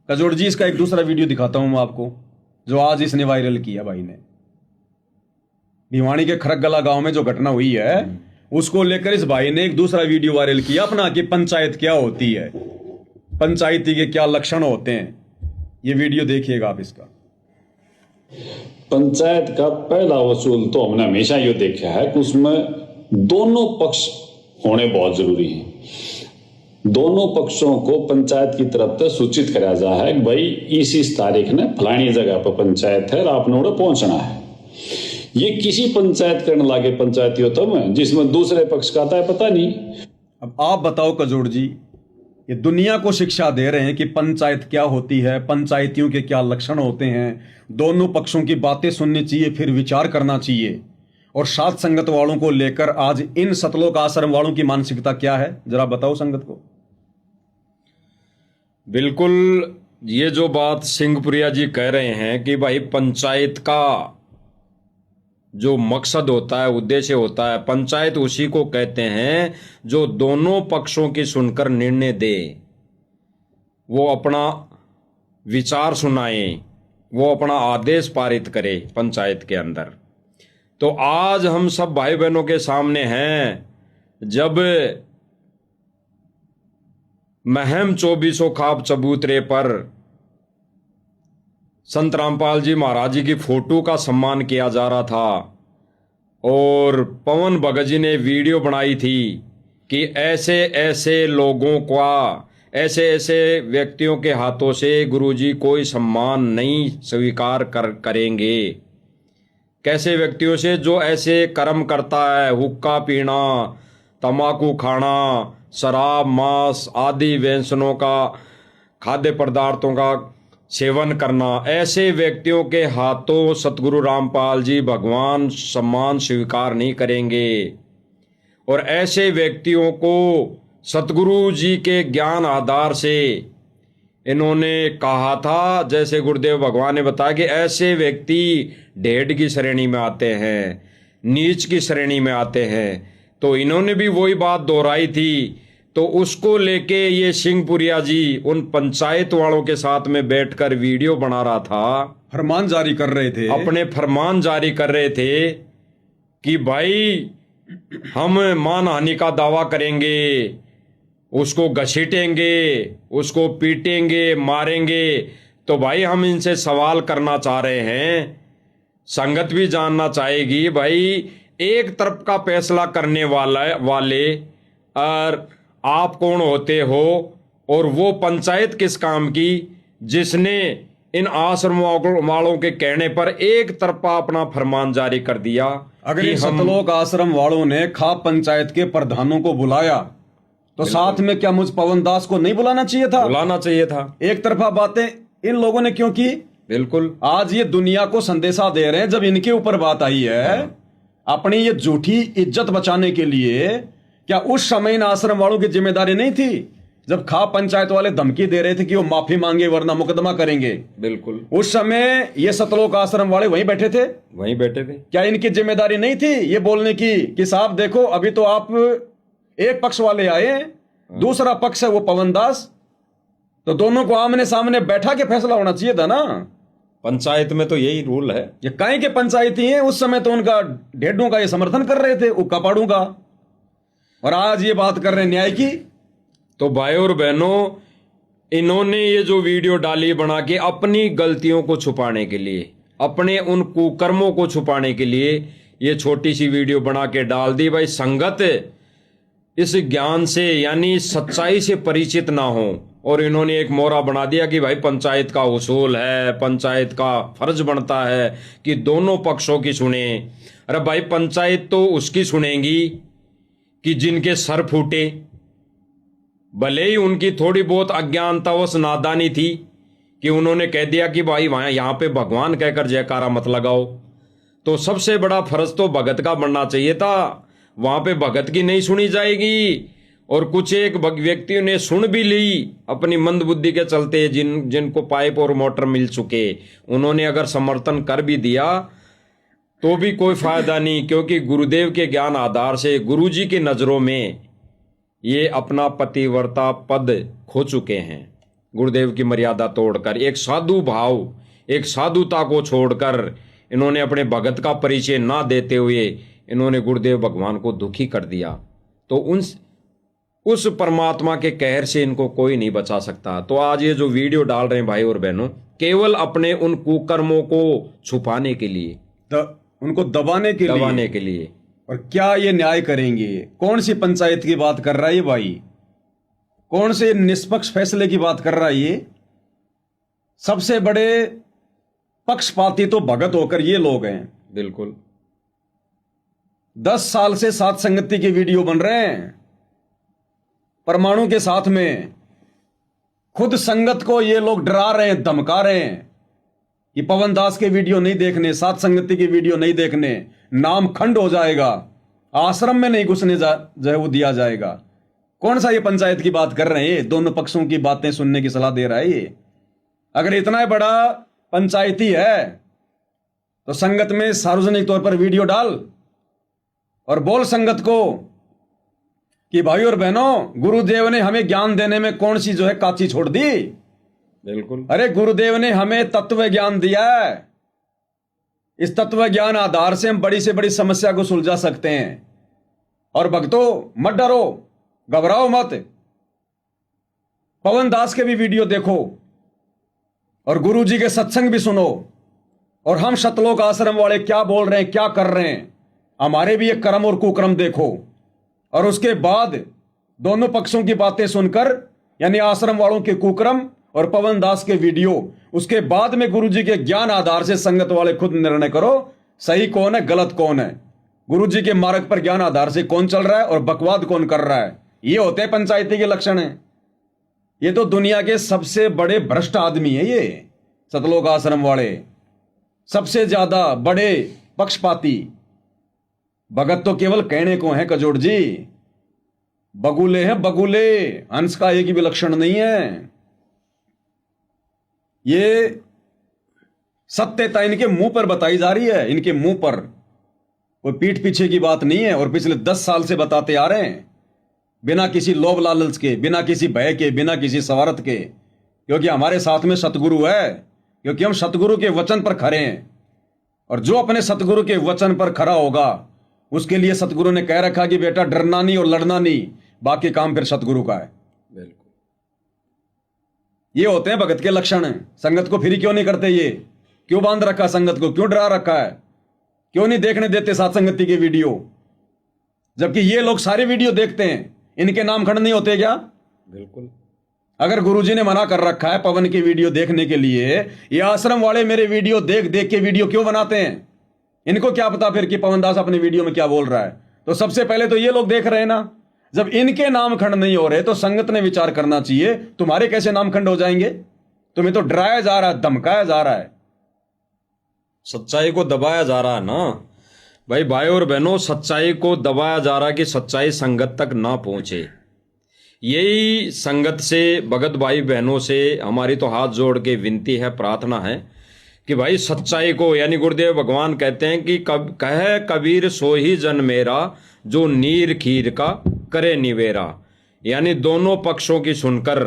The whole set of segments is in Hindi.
कजोड़ जी, इसका एक दूसरा वीडियो दिखाता हूं मैं आपको, जो आज इसने वायरल किया भाई ने। भिवानी के खरगला गांव में जो घटना हुई है उसको लेकर इस भाई ने एक दूसरा वीडियो वायरल किया अपना, कि पंचायत क्या होती है, पंचायती के क्या लक्षण होते हैं। ये वीडियो देखिएगा आप इसका। पंचायत का पहला वसूल तो हमने हमेशा ये देखा है कि उसमें दोनों पक्ष होने बहुत जरूरी है। दोनों पक्षों को पंचायत की तरफ से सूचित करा जा है कि भाई इस तारीख ने फलानी जगह पर पंचायत है और आपने उन्हें पहुंचना है। ये किसी पंचायत करने लगे पंचायती होता में जिसमें दूसरे पक्ष का आता है पता नहीं। अब आप बताओ कजोड़ जी, ये दुनिया को शिक्षा दे रहे हैं कि पंचायत क्या होती है, पंचायतियों के क्या लक्षण होते हैं, दोनों पक्षों की बातें सुननी चाहिए, फिर विचार करना चाहिए। और साथ संगत वालों को लेकर आज इन सतलोक आश्रम वालों की मानसिकता क्या है, जरा बताओ संगत को। बिल्कुल, ये जो बात सिंहपुरिया जी कह रहे हैं कि भाई पंचायत का जो मकसद होता है, उद्देश्य होता है, पंचायत उसी को कहते हैं जो दोनों पक्षों की सुनकर निर्णय दे, वो अपना विचार सुनाए, वो अपना आदेश पारित करे पंचायत के अंदर। तो आज हम सब भाई बहनों के सामने हैं, जब महम 2400 खाप चबूतरे पर संत रामपाल जी महाराज जी की फोटो का सम्मान किया जा रहा था और पवन भगत जी ने वीडियो बनाई थी कि ऐसे ऐसे लोगों का, ऐसे ऐसे व्यक्तियों के हाथों से गुरुजी कोई सम्मान नहीं स्वीकार करेंगे। कैसे व्यक्तियों से? जो ऐसे कर्म करता है, हुक्का पीना, तंबाकू खाना, शराब, मांस आदि व्यंजनों का, खाद्य पदार्थों का सेवन करना, ऐसे व्यक्तियों के हाथों सतगुरु रामपाल जी भगवान सम्मान स्वीकार नहीं करेंगे। और ऐसे व्यक्तियों को सतगुरु जी के ज्ञान आधार से इन्होंने कहा था, जैसे गुरुदेव भगवान ने बताया कि ऐसे व्यक्ति ढेड की श्रेणी में आते हैं, नीच की श्रेणी में आते हैं। तो इन्होंने भी वही बात दोहराई थी। तो उसको लेके ये सिंहपुरिया जी उन पंचायत वालों के साथ में बैठकर वीडियो बना रहा था, फरमान जारी कर रहे थे, अपने फरमान जारी कर रहे थे कि भाई हम मानहानि का दावा करेंगे, उसको घसीटेंगे, उसको पीटेंगे, मारेंगे। तो भाई हम इनसे सवाल करना चाह रहे हैं, संगत भी जानना चाहेगी, भाई एक तरफ का फैसला करने वाले और आप कौन होते हो, और वो पंचायत किस काम की जिसने इन आश्रम वालों के कहने पर एक तरफा अपना फरमान जारी कर दिया। अगर इन सतलोक आश्रम वालों ने खाप पंचायत के प्रधानों को बुलाया तो साथ में क्या मुझ पवन दास को नहीं बुलाना चाहिए था? बुलाना चाहिए था। एक तरफा बातें इन लोगों ने क्यों की? बिल्कुल, आज ये दुनिया को संदेशा दे रहे हैं, जब इनके ऊपर बात आई है अपनी ये झूठी इज्जत बचाने के लिए, क्या उस समय इन आश्रम वालों की जिम्मेदारी नहीं थी जब खाप पंचायत वाले धमकी दे रहे थे कि वो माफी मांगे वरना मुकदमा करेंगे? बिल्कुल, उस समय ये सतलोक आश्रम वाले वहीं बैठे थे, वहीं बैठे थे। क्या इनकी जिम्मेदारी नहीं थी ये बोलने की कि साहब देखो अभी तो आप एक पक्ष वाले आए, दूसरा पक्ष है वो पवन दास, तो दोनों को आमने सामने बैठा के फैसला होना चाहिए था ना। पंचायत में तो यही रूल है। ये काहे के पंचायती हैं? उस समय तो उनका ढेडों का ये समर्थन कर रहे थे, उक्का पाड़ू का, और आज ये बात कर रहे हैं न्याय की। तो भाई और बहनों, इन्होंने ये जो वीडियो डाली बना के अपनी गलतियों को छुपाने के लिए, अपने उन कुकर्मों को छुपाने के लिए ये छोटी सी वीडियो बना के डाल दी। भाई संगत इस ज्ञान से यानी सच्चाई से परिचित ना हो, और इन्होंने एक मोहरा बना दिया कि भाई पंचायत का उसूल है, पंचायत का फर्ज बनता है कि दोनों पक्षों की सुने। अरे भाई पंचायत तो उसकी सुनेगी कि जिनके सर फूटे, भले ही उनकी थोड़ी बहुत अज्ञानतावश नादानी थी कि उन्होंने कह दिया कि भाई वहां यहाँ पे भगवान कहकर जयकारा मत लगाओ। तो सबसे बड़ा फर्ज तो भगत का बनना चाहिए था, वहां पे भगत की नहीं सुनी जाएगी। और कुछ एक व्यक्तियों ने सुन भी ली अपनी मंद बुद्धि के चलते, जिनको पाइप और मोटर मिल चुके, उन्होंने अगर समर्थन कर भी दिया तो भी कोई फायदा नहीं, क्योंकि गुरुदेव के ज्ञान आधार से गुरुजी की नजरों में ये अपना पतिव्रता पद खो चुके हैं। गुरुदेव की मर्यादा तोड़कर, एक साधु भाव, एक साधुता को छोड़कर इन्होंने अपने भगत का परिचय ना देते हुए इन्होंने गुरुदेव भगवान को दुखी कर दिया। तो उस परमात्मा के कहर से इनको कोई नहीं बचा सकता। तो आज ये जो वीडियो डाल रहे हैं भाई और बहनों, केवल अपने उन कुकर्मों को छुपाने के लिए, उनको दबाने के लिए। और क्या ये न्याय करेंगे? कौन सी पंचायत की बात कर रहा है ये भाई? कौन से निष्पक्ष फैसले की बात कर रहा है ये? सबसे बड़े पक्षपाती तो भगत होकर ये लोग हैं। बिल्कुल 10 साल से सात संगति के वीडियो बन रहे हैं परमाणु के साथ में। खुद संगत को ये लोग डरा रहे हैं, धमका रहे हैं कि पवन दास के वीडियो नहीं देखने, सात संगति के वीडियो नहीं देखने, नाम खंड हो जाएगा, आश्रम में नहीं घुसने जो है वो दिया जाएगा। कौन सा ये पंचायत की बात कर रहे हैं? दोनों पक्षों की बातें सुनने की सलाह दे रहा है ये। अगर इतना बड़ा पंचायती है तो संगत में सार्वजनिक तौर पर वीडियो डाल और बोल संगत को कि भाई और बहनों, गुरुदेव ने हमें ज्ञान देने में कौन सी जो है काची छोड़ दी। बिल्कुल। अरे गुरुदेव ने हमें तत्व ज्ञान दिया है, इस तत्व ज्ञान आधार से हम बड़ी से बड़ी समस्या को सुलझा सकते हैं। और भक्तों मत डरो, घबराओ मत, पवन दास के भी वीडियो देखो और गुरु जी के सत्संग भी सुनो, और हम शतलोक आश्रम वाले क्या बोल रहे हैं, क्या कर रहे हैं, हमारे भी ये कर्म और कुकर्म देखो। और उसके बाद दोनों पक्षों की बातें सुनकर, यानी आश्रम वालों के कुकर्म और पवन दास के वीडियो, उसके बाद में गुरु जी के ज्ञान आधार से संगत वाले खुद निर्णय करो सही कौन है, गलत कौन है, गुरु जी के मार्ग पर ज्ञान आधार से कौन चल रहा है और बकवाद कौन कर रहा है। ये होते हैं पंचायती के लक्षण हैं। ये तो दुनिया के सबसे बड़े भ्रष्ट आदमी है ये सतलोक आश्रम वाले, सबसे ज्यादा बड़े पक्षपाती। भगत तो केवल कहने को है कजोड़ जी, बगुले हैं बगुले, हंस का एक भी लक्षण नहीं है। ये सत्यता इनके मुंह पर बताई जा रही है, इनके मुंह पर, कोई पीठ पीछे की बात नहीं है। और पिछले 10 साल से बताते आ रहे हैं, बिना किसी लोभ लालच के, बिना किसी भय के, बिना किसी स्वार्थ के, क्योंकि हमारे साथ में सतगुरु है, क्योंकि हम सतगुरु के वचन पर खड़े हैं। और जो अपने सतगुरु के वचन पर खड़ा होगा उसके लिए सतगुरु ने कह रखा कि बेटा डरना नहीं और लड़ना नहीं, बाकी काम फिर सतगुरु का है। बिल्कुल। ये होते हैं भगत के लक्षण। संगत को फ्री क्यों नहीं करते? ये क्यों बांध रखा, संगत को क्यों डरा रखा है, क्यों नहीं देखने देते सात संगति के वीडियो? जबकि ये लोग सारे वीडियो देखते हैं, इनके नाम खंड नहीं होते क्या? बिल्कुल। अगर गुरुजी ने मना कर रखा है पवन के वीडियो देखने के लिए, ये आश्रम वाले मेरे वीडियो देख देख के वीडियो क्यों बनाते हैं? इनको क्या पता फिर कि पवन दास अपने वीडियो में क्या बोल रहा है? तो सबसे पहले तो ये लोग देख रहे हैं ना। जब इनके नाम खंड नहीं हो रहे तो संगत ने विचार करना चाहिए, तुम्हारे कैसे नाम खंड हो जाएंगे? तुम्हें तो डराया जा रहा है, धमकाया जा रहा है, सच्चाई को दबाया जा रहा है ना भाई और बहनों, सच्चाई को दबाया जा रहा है कि सच्चाई संगत तक ना पहुंचे। यही संगत से, भगत भाई बहनों से हमारी तो हाथ जोड़ के विनती है, प्रार्थना है कि भाई सच्चाई को, यानी गुरुदेव भगवान कहते हैं कि कहे कबीर सोही जन मेरा, जो नीर खीर का करे निवेरा। यानी दोनों पक्षों की सुनकर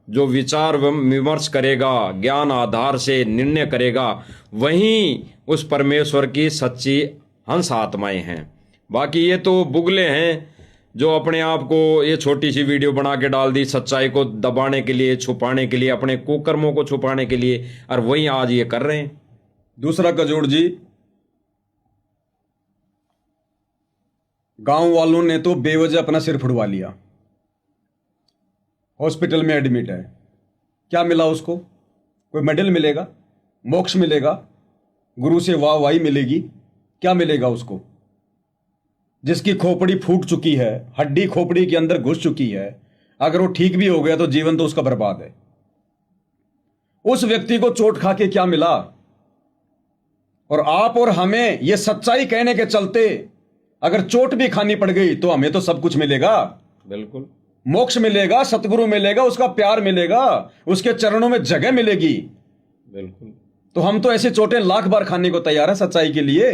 जो विचार विमर्श करेगा, ज्ञान आधार से निर्णय करेगा, वहीं उस परमेश्वर की सच्ची हंस आत्माएं हैं। बाकी ये तो बुगले हैं जो अपने आप को ये छोटी सी वीडियो बना के डाल दी सच्चाई को दबाने के लिए, छुपाने के लिए, अपने कुकर्मों को छुपाने के लिए, और वहीं आज ये कर रहे हैं। दूसरा कजोड़ जी, गांव वालों ने तो बेवजह अपना सिर फुड़वा लिया, हॉस्पिटल में एडमिट है, क्या मिला उसको? कोई मेडल मिलेगा, मोक्ष मिलेगा, गुरु से वाहवाही मिलेगी, क्या मिलेगा उसको? जिसकी खोपड़ी फूट चुकी है, हड्डी खोपड़ी के अंदर घुस चुकी है, अगर वो ठीक भी हो गया तो जीवन तो उसका बर्बाद है। उस व्यक्ति को चोट खा के क्या मिला? और आप और हमें ये सच्चाई कहने के चलते अगर चोट भी खानी पड़ गई तो हमें तो सब कुछ मिलेगा। बिल्कुल, मोक्ष मिलेगा, सतगुरु मिलेगा, उसका प्यार मिलेगा, उसके चरणों में जगह मिलेगी। बिल्कुल। तो हम तो ऐसे चोटें लाख बार खाने को तैयार है सच्चाई के लिए।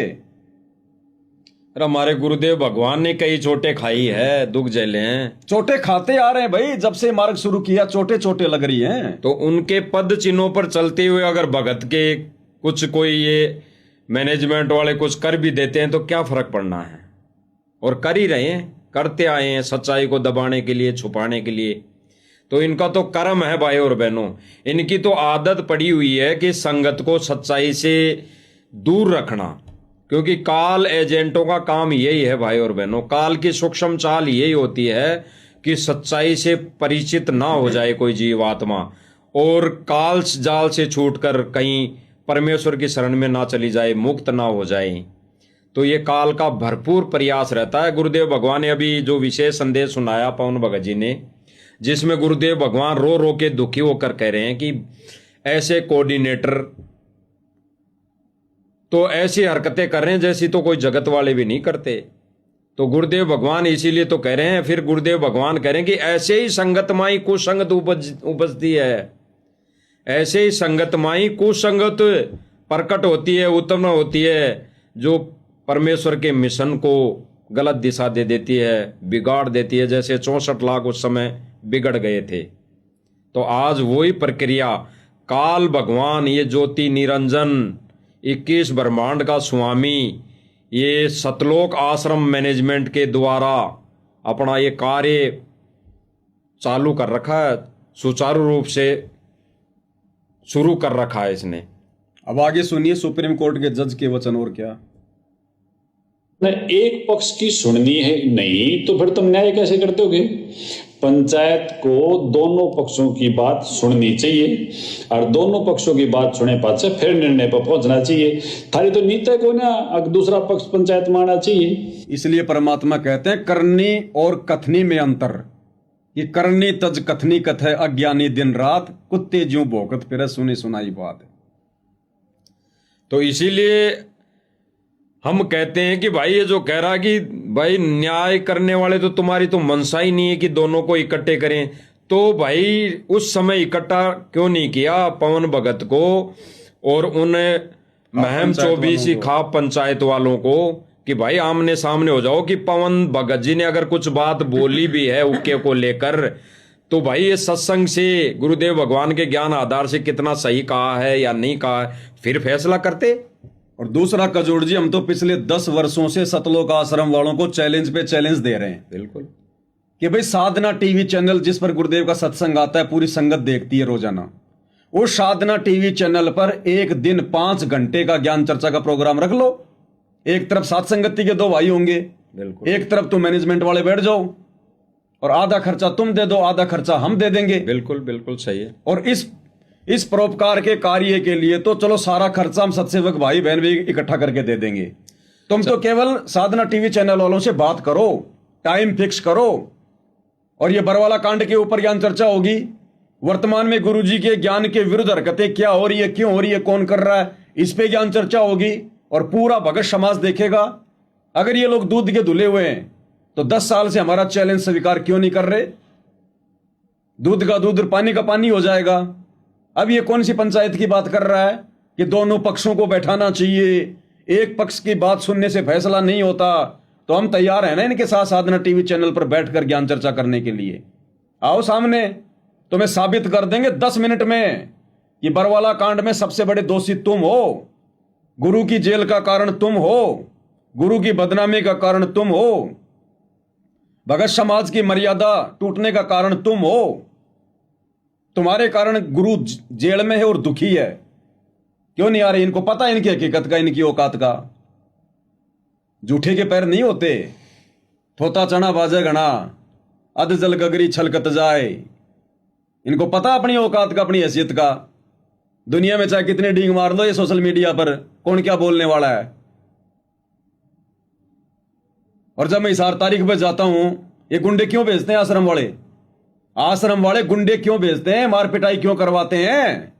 और हमारे गुरुदेव भगवान ने कई चोटें खाई है, दुख झेले हैं। चोटे खाते आ रहे हैं भाई, जब से मार्ग शुरू किया चोटे चोटे लग रही हैं। तो उनके पद चिन्हों पर चलते हुए अगर भगत के कुछ कोई ये मैनेजमेंट वाले कुछ कर भी देते हैं तो क्या फर्क पड़ना है, और कर ही रहे हैं, करते आए हैं सच्चाई को दबाने के लिए, छुपाने के लिए। तो इनका तो कर्म है भाई और बहनों, इनकी तो आदत पड़ी हुई है कि संगत को सच्चाई से दूर रखना, क्योंकि काल एजेंटों का काम यही है भाई और बहनों। काल की सूक्ष्म चाल यही होती है कि सच्चाई से परिचित ना हो जाए कोई जीवात्मा, और काल जाल से छूटकर कहीं परमेश्वर की शरण में ना चली जाए, मुक्त ना हो जाए। तो ये काल का भरपूर प्रयास रहता है। गुरुदेव भगवान ने अभी जो विशेष संदेश सुनाया पवन भगत जी ने, जिसमें गुरुदेव भगवान रो रो के दुखी होकर कह रहे हैं कि ऐसे कोऑर्डिनेटर तो ऐसी हरकतें कर रहे हैं जैसी तो कोई जगत वाले भी नहीं करते। तो गुरुदेव भगवान इसीलिए तो कह रहे हैं, फिर गुरुदेव भगवान कह रहे हैं कि ऐसे ही संगत माई कुसंगत उपजती है, ऐसे ही संगत माई कुसंगत प्रकट होती है, उत्पन्न होती है, जो परमेश्वर के मिशन को गलत दिशा दे देती है, बिगाड़ देती है। जैसे 64 लाख उस समय बिगड़ गए थे, तो आज वही प्रक्रिया काल भगवान, ये ज्योति निरंजन 21 ब्रह्मांड का स्वामी, ये सतलोक आश्रम मैनेजमेंट के द्वारा अपना ये कार्य चालू कर रखा है, सुचारू रूप से शुरू कर रखा है इसने। अब आगे सुनिए सुप्रीम कोर्ट के जज के वचन। और क्या न एक पक्ष की सुननी है नहीं तो फिर तुम न्याय कैसे करते होगे? पंचायत को दोनों पक्षों की बात सुननी चाहिए, और दोनों पक्षों की बात सुने पाछे फिर निर्णय पर पहुंचना चाहिए। थारी तो नीति को ना अगर दूसरा पक्ष पंचायत मानना चाहिए। इसलिए परमात्मा कहते हैं करनी और कथनी में अंतर, कि करनी तज कथनी कथ है, अज्ञानी दिन रात कुत्ते ज्यों भौंकत फिरे, सुनी सुनाई बात। तो इसीलिए हम कहते हैं कि भाई ये जो कह रहा है कि भाई न्याय करने वाले तो तुम्हारी तो मनसा ही नहीं है कि दोनों को इकट्ठे करें, तो भाई उस समय इकट्ठा क्यों नहीं किया पवन भगत को और उन महम 24 खाप पंचायत वालों को, कि भाई आमने सामने हो जाओ कि पवन भगत जी ने अगर कुछ बात बोली भी है उक्के को लेकर, तो भाई ये सत्संग से गुरुदेव भगवान के ज्ञान आधार से कितना सही कहा है या नहीं कहा है, फिर फैसला करते। और दूसरा कजोड़ जी, हम तो पिछले 10 वर्षों से सतलोक आश्रम वालों को चैलेंज पे चैलेंज दे रहे हैं। बिल्कुल कि भाई साधना टीवी चैनल जिस पर गुरुदेव का सत्संग आता है, पूरी संगत देखती है रोजाना, उस साधना टीवी चैनल पर एक दिन 5 घंटे का ज्ञान चर्चा का प्रोग्राम रख लो। एक तरफ साधसंगति के 2 भाई होंगे, बिल्कुल, एक तरफ तुम मैनेजमेंट वाले बैठ जाओ, और आधा खर्चा तुम दे दो, आधा खर्चा हम दे देंगे। बिल्कुल बिल्कुल सही है। और इस परोपकार के कार्य के लिए तो चलो सारा खर्चा हम सत्सेवक भाई बहन भी इकट्ठा करके दे देंगे। तुम तो केवल साधना टीवी चैनल वालों से बात करो, टाइम फिक्स करो, और ये बरवाला कांड के ऊपर ज्ञान चर्चा होगी। वर्तमान में गुरुजी के ज्ञान के विरुद्ध हरकतें क्या हो रही है, क्यों हो रही है, कौन कर रहा है, इस पे ज्ञान चर्चा होगी, और पूरा भगत समाज देखेगा। अगर ये लोग दूध के धुले हुए हैं तो 10 साल से हमारा चैलेंज स्वीकार क्यों नहीं कर रहे? दूध का दूध और पानी का पानी हो जाएगा। अब ये कौन सी पंचायत की बात कर रहा है कि दोनों पक्षों को बैठाना चाहिए, एक पक्ष की बात सुनने से फैसला नहीं होता। तो हम तैयार हैं ना इनके साथ साधना टीवी चैनल पर बैठकर ज्ञान चर्चा करने के लिए। आओ सामने, तुम्हें साबित कर देंगे 10 मिनट में कि बरवाला कांड में सबसे बड़े दोषी तुम हो, गुरु की जेल का कारण तुम हो, गुरु की बदनामी का कारण तुम हो, भगत समाज की मर्यादा टूटने का कारण तुम हो। तुम्हारे कारण गुरु जेल में है और दुखी है। क्यों नहीं आ रहे? इनको पता है इनकी हकीकत का, इनकी औकात का। जूठे के पैर नहीं होते, थोता चना बाजे घना, अध जल गगरी छलकत जाए। इनको पता अपनी औकात का, अपनी हैसियत का। दुनिया में चाहे कितने डींग मार लो ये सोशल मीडिया पर, कौन क्या बोलने वाला है। और जब मैं इस 8 तारीख पे जाता हूं, ये गुंडे क्यों भेजते हैं आश्रम वाले? आश्रम वाले गुंडे क्यों भेजते हैं, मार पिटाई क्यों करवाते हैं?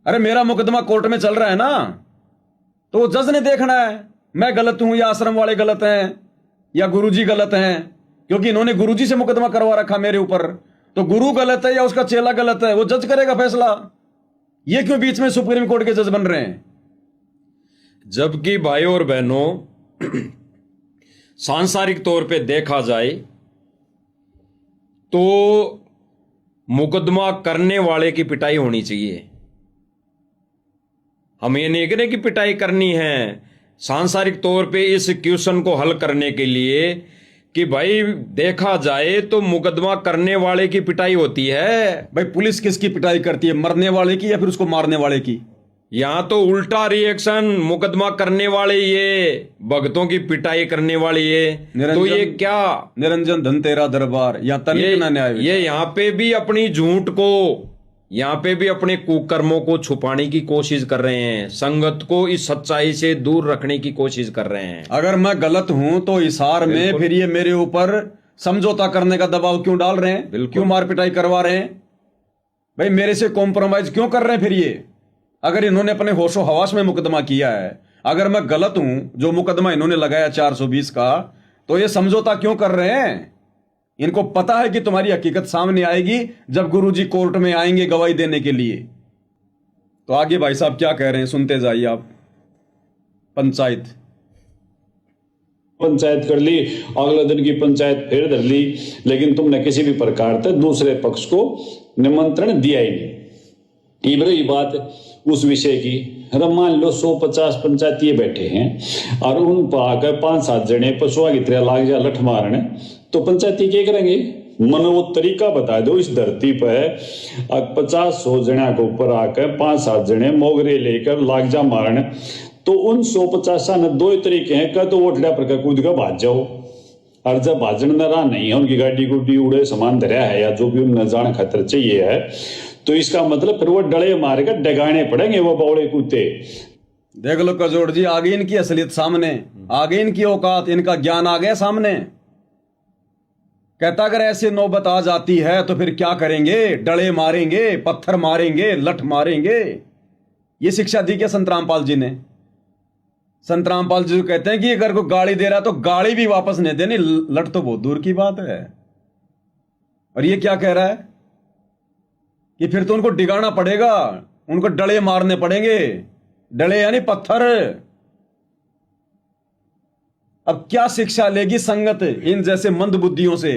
अरे मेरा मुकदमा कोर्ट में चल रहा है ना, तो जज ने देखना है मैं गलत हूं या आश्रम वाले गलत हैं या गुरुजी गलत हैं, क्योंकि इन्होंने गुरुजी से मुकदमा करवा रखा मेरे ऊपर। तो गुरु गलत है या उसका चेला गलत है, वो जज करेगा फैसला। ये क्यों बीच में सुप्रीम कोर्ट के जज बन रहे हैं? जबकि भाई और बहनों सांसारिक तौर पे देखा जाए तो मुकदमा करने वाले की पिटाई होनी चाहिए। हम ये नहीं कह रहे कि पिटाई करनी है, सांसारिक तौर पे इस क्वेश्चन को हल करने के लिए कि भाई देखा जाए तो मुकदमा करने वाले की पिटाई होती है। भाई पुलिस किसकी पिटाई करती है, मरने वाले की या फिर उसको मारने वाले की? यहां तो उल्टा रिएक्शन, मुकदमा करने वाले ये, भगतों की पिटाई करने वाले ये। तो ये क्या निरंजन धन तेरा दरबार, यहाँ तनिक ना न्याय। ये यहाँ पे भी अपनी झूठ को, यहाँ पे भी अपने कुकर्मों को छुपाने की कोशिश कर रहे हैं, संगत को इस सच्चाई से दूर रखने की कोशिश कर रहे हैं। अगर मैं गलत हूं तो इशार में फिर ये मेरे ऊपर समझौता करने का दबाव क्यों डाल रहे हैं, क्यों मार पिटाई करवा रहे हैं? भाई मेरे से कॉम्प्रोमाइज क्यों कर रहे हैं फिर ये? अगर इन्होंने अपने होशो हवास में मुकदमा किया है, अगर मैं गलत हूं जो मुकदमा इन्होंने लगाया 420 का, तो ये समझौता क्यों कर रहे हैं? इनको पता है कि तुम्हारी हकीकत सामने आएगी जब गुरुजी कोर्ट में आएंगे गवाही देने के लिए। तो आगे भाई साहब क्या कह रहे हैं सुनते जाइए आप। पंचायत कर ली, अगले दिन की पंचायत फिर धर ली, लेकिन तुमने किसी भी प्रकार से दूसरे पक्ष को निमंत्रण दिया ही नहीं। ये रही बात उस विषय की। अगर मान लो 150 पंचायती बैठे हैं और उन पर आकर 5-7 जने पशुआ की तरह लाग जा लठ मारने, तो पंचायती क्या करेंगे? मन वो तरीका बता दो इस धरती पर 50-100 जने के ऊपर आकर 5-7 जने मोगरे लेकर लाग जा मारने, तो उन 150 ने 2 ही तरीके हैं। क्या तो वो ठड़ा पर कूद कर भाज जाओ, और जब भाजन न रहा नहीं है, उनकी गाड़ी गुड्डी उड़े सामान धरा है या जो भी उन्हें जान खतर चाहिए है, तो इसका मतलब फिर वो डले मार कर डगाने पड़ेंगे वो बौड़े कुत्ते। देख लो कजोड़ जी, आ गई इनकी असलियत सामने, आ गई इनकी औकात, इनका ज्ञान आ गया सामने। कहता अगर ऐसी नौबत आ जाती है तो फिर क्या करेंगे? डले मारेंगे, पत्थर मारेंगे, लठ मारेंगे। ये शिक्षा दी क्या संत रामपाल जी ने? संत रामपाल जी कहते हैं कि अगर कोई गाली दे रहा है तो गाली भी वापस नहीं देनी, लठ तो बहुत दूर की बात है। और ये क्या कह रहा है कि फिर तो उनको डिगाना पड़ेगा, उनको डले मारने पड़ेंगे। डले यानी पत्थर। अब क्या शिक्षा लेगी संगत इन जैसे मंद बुद्धियों से,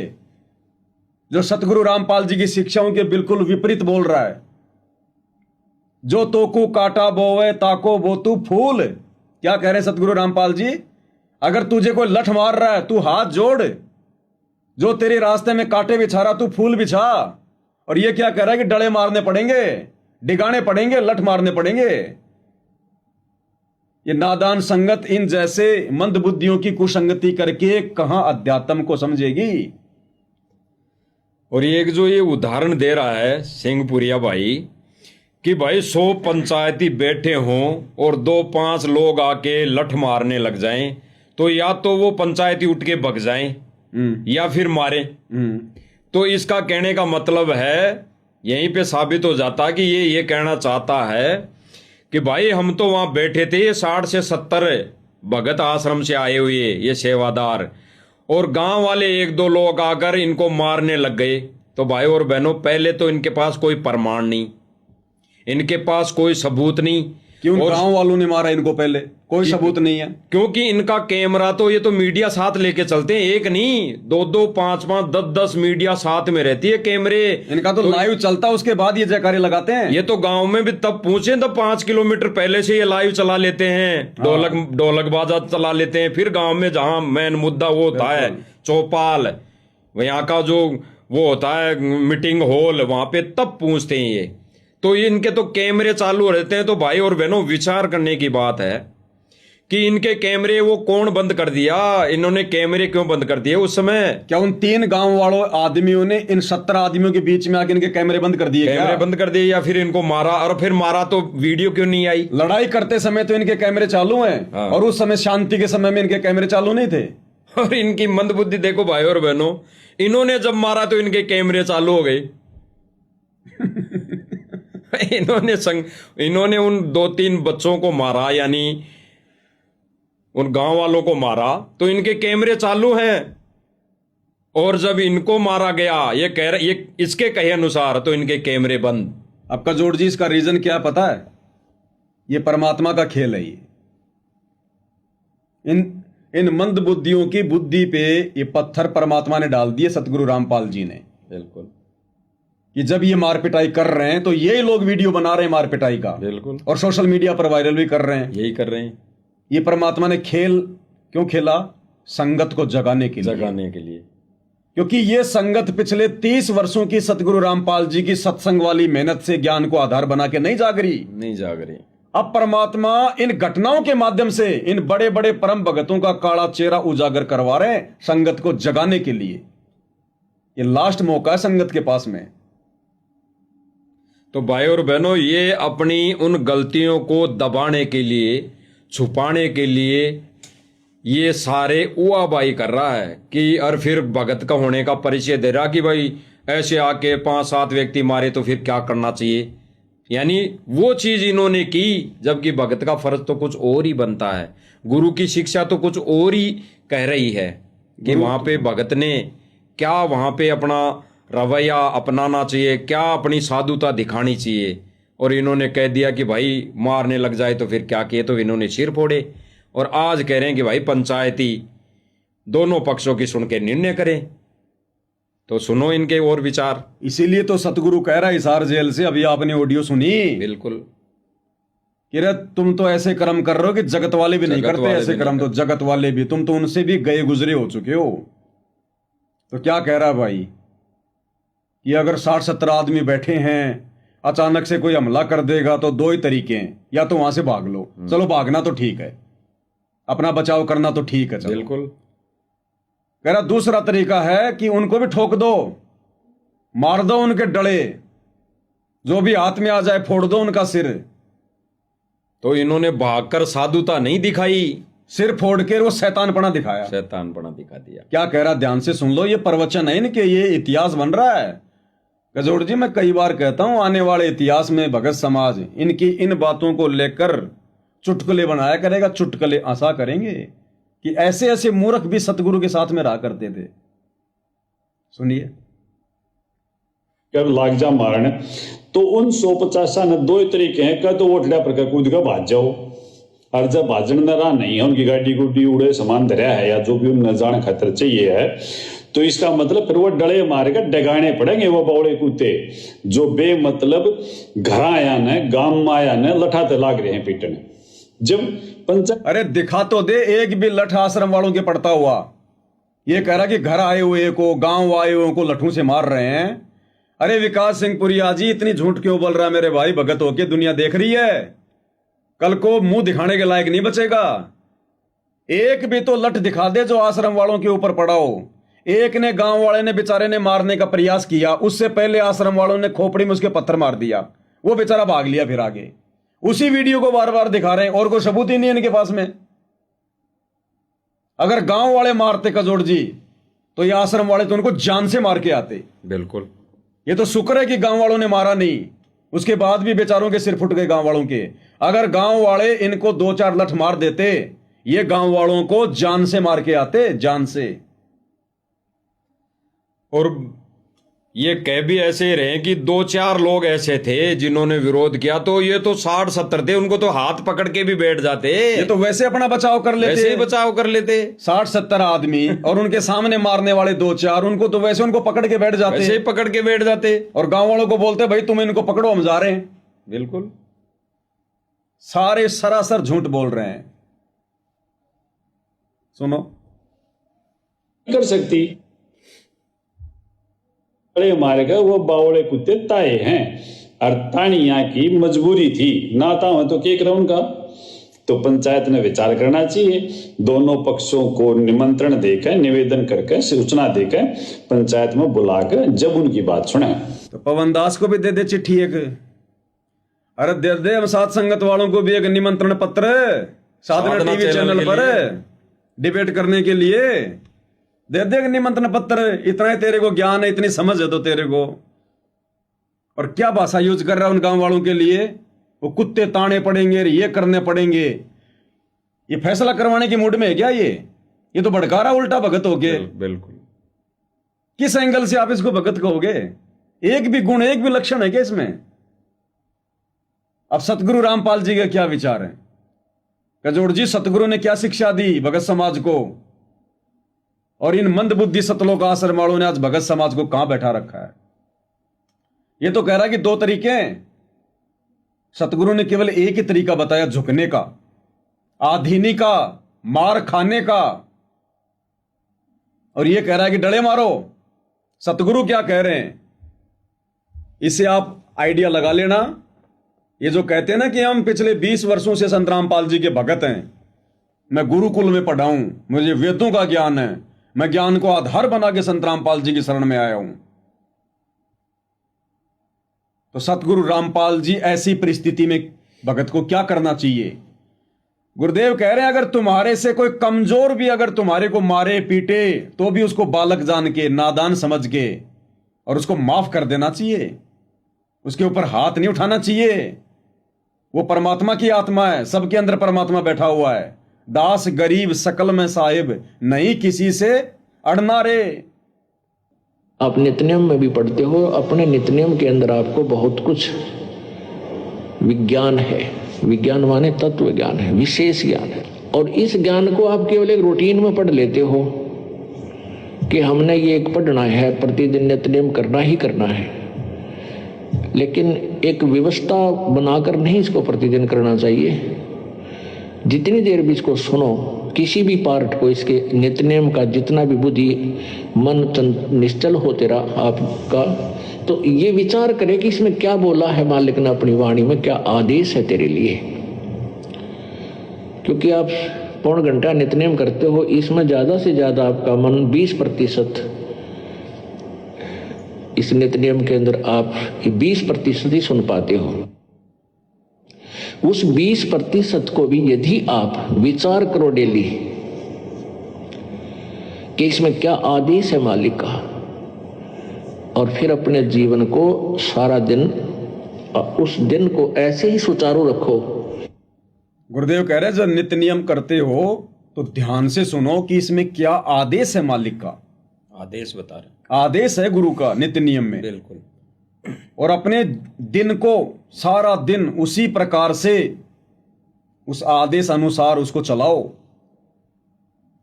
जो सतगुरु रामपाल जी की शिक्षाओं के बिल्कुल विपरीत बोल रहा है। जो तोकू काटा बोवे ताको बोतू फूल। क्या कह रहे सतगुरु रामपाल जी? अगर तुझे कोई लठ मार रहा है, तू हाथ जोड़। जो तेरे रास्ते में कांटे बिछा रहा, तू फूल बिछा। और ये क्या कह रहा है कि डले मारने पड़ेंगे, डिगाने पड़ेंगे, लठ मारने पड़ेंगे। ये नादान संगत इन जैसे मंद बुद्धियों की कुसंगति करके कहां अध्यात्म को समझेगी। और एक जो ये उदाहरण दे रहा है सिंहपुरिया भाई कि भाई 100 पंचायती बैठे हों और 2-5 लोग आके लठ मारने लग जाएं, तो या तो वो पंचायती उठ के भग जाएं या फिर मारे। तो इसका कहने का मतलब है, यहीं पे साबित हो जाता कि ये कहना चाहता है कि भाई हम तो वहां बैठे थे, ये 60 से 70 भगत आश्रम से आए हुए ये सेवादार, और गांव वाले 1-2 लोग आकर इनको मारने लग गए। तो भाई और बहनों, पहले तो इनके पास कोई प्रमाण नहीं, इनके पास कोई सबूत नहीं। क्यों गांव वालों ने मारा इनको? पहले कोई सबूत नहीं है, क्योंकि इनका कैमरा तो, ये तो मीडिया साथ लेके चलते हैं, एक नहीं 2-2, 5-5, 10-10 मीडिया साथ में रहती है कैमरे। इनका तो लाइव चलता, उसके बाद ये जयकारे लगाते हैं। ये तो गांव में भी तब पहुंचे तब 5 किलोमीटर पहले से ये लाइव चला लेते हैं, ढोलक बाजा चला लेते हैं। फिर गांव में जहां मेन मुद्दा वो होता है चौपाल, यहाँ का जो वो होता है मीटिंग हॉल, वहां पे तब पहुंचते हैं ये। तो इनके तो कैमरे चालू रहते हैं। तो भाई और बहनों, विचार करने की बात है कि इनके कैमरे वो कौन बंद कर दिया, इन्होंने कैमरे क्यों बंद कर दिए उस समय? क्या उन 3 गांव वालों आदमियों ने इन 70 आदमियों के बीच में आके इनके कैमरे बंद कर दिए? कैमरे बंद कर दिए, या फिर इनको मारा? और फिर मारा तो वीडियो क्यों नहीं आई? लड़ाई करते समय तो इनके कैमरे चालू हैं। हाँ। और उस समय शांति के समय में इनके कैमरे चालू नहीं थे। और इनकी मंदबुद्धि देखो भाई और बहनों, इन्होंने जब मारा तो इनके कैमरे चालू हो गए। इन्होंने उन 2-3 बच्चों को मारा, यानी उन गांव वालों को मारा, तो इनके कैमरे चालू हैं। और जब इनको मारा गया, ये इसके कहे अनुसार, तो इनके कैमरे बंद। अब कजोड़ जी, इसका रीजन क्या पता है? ये परमात्मा का खेल है। इन मंद बुद्धियों की बुद्धि पे ये पत्थर परमात्मा ने डाल दिए, सतगुरु रामपाल जी ने, बिल्कुल कि जब ये मार पिटाई कर रहे हैं तो यही लोग वीडियो बना रहे हैं मार पिटाई का, बिल्कुल, और सोशल मीडिया पर वायरल भी कर रहे हैं। यही कर रहे हैं। ये परमात्मा ने खेल क्यों खेला? संगत को जगाने के लिए, जगाने के लिए। क्योंकि ये संगत पिछले 30 वर्षों की सतगुरु रामपाल जी की सत्संग वाली मेहनत से ज्ञान को आधार बना के नहीं जाग रही। नहीं जाग रही। अब परमात्मा इन घटनाओं के माध्यम से इन बड़े बड़े परम भगतों का काला चेहरा उजागर करवा रहे हैं संगत को जगाने के लिए। ये लास्ट मौका है संगत के पास में। तो भाई और बहनों, ये अपनी उन गलतियों को दबाने के लिए, छुपाने के लिए ये सारे उआबाई कर रहा है कि, और फिर भगत का होने का परिचय दे रहा कि भाई ऐसे आके 5-7 व्यक्ति मारे तो फिर क्या करना चाहिए। यानी वो चीज इन्होंने की, जबकि भगत का फर्ज तो कुछ और ही बनता है। गुरु की शिक्षा तो कुछ और ही कह रही है कि वहां पे भगत ने क्या वहां पे अपना रवैया अपनाना चाहिए, क्या अपनी साधुता दिखानी चाहिए। और इन्होंने कह दिया कि भाई मारने लग जाए तो फिर क्या किए, तो इन्होंने सिर फोड़े। और आज कह रहे हैं कि भाई पंचायती दोनों पक्षों की सुन के निर्णय करें। तो सुनो इनके और विचार। इसीलिए तो सतगुरु कह रहा है हिसार जेल से, अभी आपने ऑडियो सुनी, बिल्कुल, कि रे तुम तो ऐसे कर्म कर रहे हो कि जगत वाले भी नहीं जगत करते वाले ऐसे भी कर्म, नहीं तो जगत वाले भी, तुम तो उनसे भी गए गुजरे हो चुके हो। तो क्या कह रहा है भाई कि अगर 60-70 आदमी बैठे हैं, अचानक से कोई हमला कर देगा तो 2 ही तरीके हैं, या तो वहां से भाग लो, चलो भागना तो ठीक है, अपना बचाव करना तो ठीक है, चलो। बिल्कुल। कह रहा दूसरा तरीका है कि उनको भी ठोक दो, मार दो उनके डले, जो भी हाथ में आ जाए फोड़ दो उनका सिर। तो इन्होंने भागकर साधुता नहीं दिखाई, सिर फोड़ के वो शैतानपना दिखाया, शैतानपना दिखा दिया। क्या कह रहा ध्यान से सुन लो, ये प्रवचन है इनके, ये इतिहास बन रहा है। गजोड़ जी, मैं कई बार कहता हूं आने वाले इतिहास में भगत समाज इनकी इन बातों को लेकर चुटकुले बनाया करेगा, चुटकुले आशा करेंगे कि ऐसे ऐसे मूर्ख भी सतगुरु के साथ में रहा करते थे। सुनिए। कर लाग जा मारने तो उन 150 ने 2 ही तरीके हैं, क्या तो वो ठड़ा पर कूद का भाज जाओ, और जब भाजन न रहा नहीं है, उनकी गाड़ी गुड्डी उड़े सामान धरा है या जो भी उन जान खतर चाहिए है, तो इसका मतलब फिर वो डले मार के डगाने पड़ेंगे वो बौड़े कुत्ते जो बेमतलब घर आया ने गांव में आया ने लठाते लाग रहे हैं पीटने। जब पंचायत अरे दिखा तो दे एक भी लठ आश्रम वालों के पड़ता हुआ। ये कह रहा कि घर आए हुए को, गांव आए हुए को लठों से मार रहे हैं। अरे विकास सिंह पुरिया जी, इतनी झूठ क्यों बोल रहा है मेरे भाई? भगत होके दुनिया देख रही है, कल को मुंह दिखाने के लायक नहीं बचेगा। एक भी तो लठ दिखा दे जो आश्रम वालों के ऊपर पड़ा हो। एक ने, गांव वाले ने बेचारे ने मारने का प्रयास किया, उससे पहले आश्रम वालों ने खोपड़ी में उसके पत्थर मार दिया, वो बेचारा भाग लिया फिर आगे। उसी वीडियो को बार बार दिखा रहे हैं और कोई सबूत ही नहीं है इनके पास में। अगर गांव वाले मारते कजोड़ जी, तो ये आश्रम वाले तो उनको जान से मार के आते। बिल्कुल। ये तो शुक्र है कि गांव वालों ने मारा नहीं, उसके बाद भी बेचारों के सिर फुट गए गांव वालों के। अगर गांव वाले इनको 2-4 लठ मार देते, ये गांव वालों को जान से मार के आते, जान से। और ये कह भी ऐसे ही रहे कि 2-4 लोग ऐसे थे जिन्होंने विरोध किया, तो ये तो 60-70 थे, उनको तो हाथ पकड़ के भी बैठ जाते। ये तो वैसे अपना बचाव कर लेते, वैसे ही बचाव कर लेते। 60-70 आदमी और उनके सामने मारने वाले 2-4, उनको तो वैसे उनको पकड़ के बैठ जाते, वैसे ही पकड़ के बैठ जाते। और गांव वालों को बोलते भाई तुम इनको पकड़ो, हम जा रहे हैं। बिल्कुल। सारे सरासर झूठ बोल रहे हैं। सुनो। कर सकती बड़े मारेगा वो बावड़े कुत्ते ताए हैं, और तानिया की मजबूरी थी, नाता हो तो क्या करा उनका। तो पंचायत ने विचार करना चाहिए, दोनों पक्षों को निमंत्रण देकर, निवेदन करके, सूचना देकर पंचायत में बुलाकर जब उनकी बात सुने। तो पवन दास को भी दे दे चिट्ठी एक, अरे दे दे हम साथ संगत वालों को भी एक निमंत्रण पत्र, साधना टीवी चैनल पर डिबेट करने के लिए दे दे निमंत्रण पत्र। इतना ही तेरे को ज्ञान है, इतनी समझ है तो तेरे को। और क्या भाषा यूज कर रहा है उन गांव वालों के लिए? वो कुत्ते ताने पड़ेंगे, ये करने पड़ेंगे। ये फैसला करवाने की मूड में है क्या? ये तो भड़का रहा उल्टा भगत हो गए। बिल्कुल। किस एंगल से आप इसको भगत कहोगे? एक भी गुण, एक भी लक्षण है क्या इसमें? अब सतगुरु रामपाल जी का क्या विचार है? कजोड़ जी, सतगुरु ने क्या शिक्षा दी भगत समाज को? और इन मंदबुद्धि सतलोक आश्रम वालों ने आज भगत समाज को कहां बैठा रखा है? ये तो कह रहा है कि दो तरीके हैं। सतगुरु ने केवल एक ही तरीका बताया, झुकने का, आधीनी का, मार खाने का। और ये कह रहा है कि डले मारो। सतगुरु क्या कह रहे हैं, इसे आप आइडिया लगा लेना। ये जो कहते हैं ना कि हम पिछले 20 वर्षों से संत रामपाल जी के भगत हैं, मैं गुरुकुल में पढ़ा हूं, मुझे वेदों का ज्ञान है, मैं ज्ञान को आधार बना के संत रामपाल जी की शरण में आया हूं। तो सतगुरु रामपाल जी ऐसी परिस्थिति में भगत को क्या करना चाहिए? गुरुदेव कह रहे हैं, अगर तुम्हारे से कोई कमजोर भी अगर तुम्हारे को मारे पीटे तो भी उसको बालक जान के, नादान समझ के और उसको माफ कर देना चाहिए। उसके ऊपर हाथ नहीं उठाना चाहिए। वो परमात्मा की आत्मा है, सबके अंदर परमात्मा बैठा हुआ है। दास गरीब सकल में साहिब, नहीं किसी से अड़ना रे। आप नित्यनियम में भी पढ़ते हो, अपने नित्यनियम के अंदर आपको बहुत कुछ विज्ञान है। विज्ञान माने तत्व ज्ञान है, विशेष ज्ञान है। और इस ज्ञान को आप केवल एक रूटीन में पढ़ लेते हो कि हमने ये एक पढ़ना है, प्रतिदिन नित्यनियम करना ही करना है, लेकिन एक व्यवस्था बनाकर नहीं इसको प्रतिदिन करना चाहिए। जितनी देर भी इसको सुनो, किसी भी पार्ट को, इसके नित्यनेम का जितना भी बुद्धि मन निश्चल हो तेरा आपका, तो ये विचार करे कि इसमें क्या बोला है मालिक ने अपनी वाणी में, क्या आदेश है तेरे लिए। क्योंकि आप पौन घंटा नित्यनेम करते हो, इसमें ज्यादा से ज्यादा आपका मन 20% इस नित्यनेम के अंदर आप 20% ही सुन पाते हो। उस 20% को भी यदि आप विचार करो डेली कि इसमें क्या आदेश है मालिक का, और फिर अपने जीवन को सारा दिन, उस दिन को ऐसे ही सुचारू रखो। गुरुदेव कह रहे हैं, जब नित्य नियम करते हो तो ध्यान से सुनो कि इसमें क्या आदेश है मालिक का। आदेश बता रहे, आदेश है गुरु का नित्य नियम में। बिल्कुल। और अपने दिन को सारा दिन उसी प्रकार से, उस आदेश अनुसार उसको चलाओ।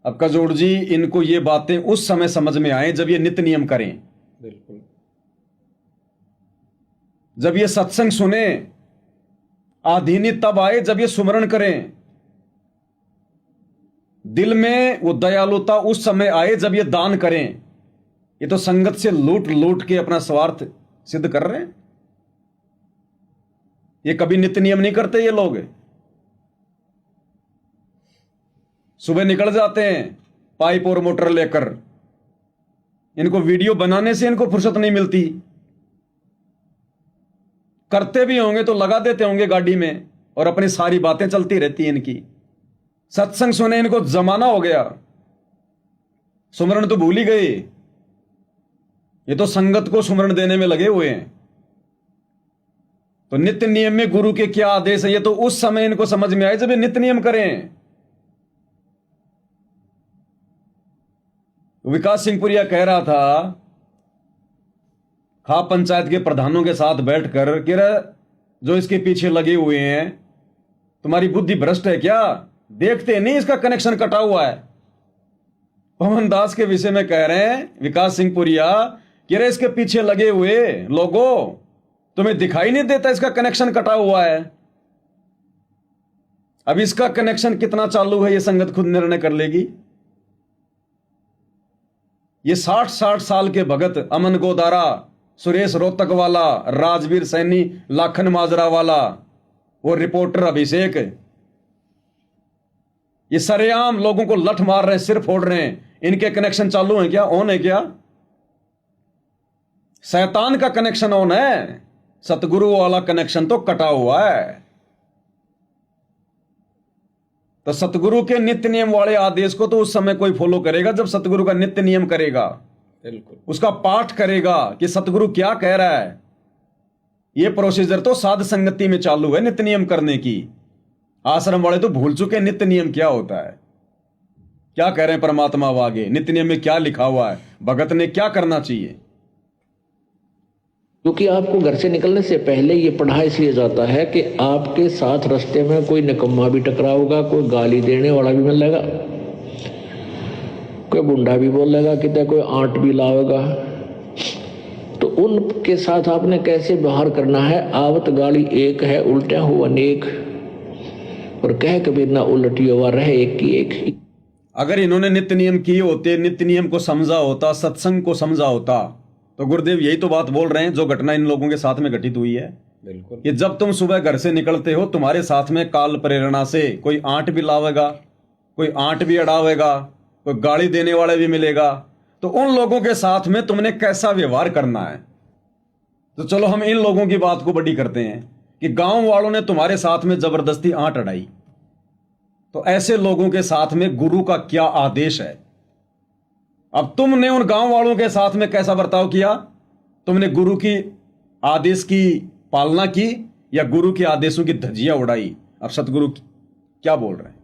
अब कजोड़ जी, इनको ये बातें उस समय समझ में आए जब ये नित्य नियम करें, बिल्कुल। जब ये सत्संग सुने। आधीनी तब आए जब ये सुमरण करें। दिल में वो दयालुता उस समय आए जब ये दान करें। ये तो संगत से लूट लूट के अपना स्वार्थ सिद्ध कर रहे हैं। ये कभी नित्य नियम नहीं करते ये लोग। सुबह निकल जाते हैं पाइप और मोटर लेकर। इनको वीडियो बनाने से इनको फुर्सत नहीं मिलती। करते भी होंगे तो लगा देते होंगे गाड़ी में और अपनी सारी बातें चलती रहती हैं इनकी। सत्संग सुने इनको जमाना हो गया, सुमरण तो भूल ही गए। ये तो संगत को सुमरण देने में लगे हुए हैं। तो नित्य नियम में गुरु के क्या आदेश है, ये तो उस समय इनको समझ में आए जब ये नित्य नियम करें। विकास सिंह पुरिया कह रहा था खाप पंचायत के प्रधानों के साथ बैठकर कि जो इसके पीछे लगे हुए हैं, तुम्हारी बुद्धि भ्रष्ट है क्या? देखते नहीं इसका कनेक्शन कटा हुआ है। पवन दास के विषय में कह रहे हैं विकास सिंह पुरिया कि इसके पीछे लगे हुए लोगों, तुम्हें दिखाई नहीं देता इसका कनेक्शन कटा हुआ है। अब इसका कनेक्शन कितना चालू है ये संगत खुद निर्णय कर लेगी। ये 60 साल के भगत अमन गोदारा, सुरेश रोहतक वाला, राजवीर सैनी, लाखन माजरा वाला, वो रिपोर्टर अभिषेक, ये सरेआम लोगों को लठ मार रहे हैं, सिर फोड़ रहे हैं। इनके कनेक्शन चालू हैं क्या? ऑन है क्या? शैतान का कनेक्शन ऑन है, सतगुरु वाला कनेक्शन तो कटा हुआ है। तो सतगुरु के नित्य नियम वाले आदेश को तो उस समय कोई फॉलो करेगा जब सतगुरु का नित्य नियम करेगा, बिल्कुल उसका पाठ करेगा कि सतगुरु क्या कह रहा है। यह प्रोसीजर तो साध संगति में चालू है नित्य नियम करने की। आश्रम वाले तो भूल चुके नित्य नियम क्या होता है। क्या कह रहे हैं परमात्मा आगे, नित्य नियम में क्या लिखा हुआ है, भगत ने क्या करना चाहिए। क्योंकि आपको घर से निकलने से पहले ये पढ़ा इसलिए जाता है कि आपके साथ रास्ते में कोई निकम्मा भी टकराओगा, कोई गाली देने वाला भी मिलेगा, कोई गुंडा भी बोलेगा, कितने कोई आंट भी लाएगा, तो उनके साथ आपने कैसे व्यवहार करना है। आवत गाली एक है, उल्टा हो अनेक, और कह कबीर ना उलटियो हुआ रहे एक की एक। अगर इन्होंने नित्य नियम किए होते, नित्य नियम को समझा होता, सत्संग को समझा होता, तो गुरुदेव यही तो बात बोल रहे हैं जो घटना इन लोगों के साथ में घटित हुई है। बिल्कुल। कि जब तुम सुबह घर से निकलते हो, तुम्हारे साथ में काल प्रेरणा से कोई आंट भी लावेगा, कोई आंट भी अड़ावेगा, कोई गाली देने वाला भी मिलेगा, तो उन लोगों के साथ में तुमने कैसा व्यवहार करना है। तो चलो हम इन लोगों की बात को बड़ी करते हैं कि गांव वालों ने तुम्हारे साथ में जबरदस्ती आंट अड़ाई, तो ऐसे लोगों के साथ में गुरु का क्या आदेश है। अब तुमने उन गांव वालों के साथ में कैसा बर्ताव किया? तुमने गुरु की आदेश की पालना की या गुरु के आदेशों की धज्जियां उड़ाई? अब सतगुरु क्या बोल रहे हैं?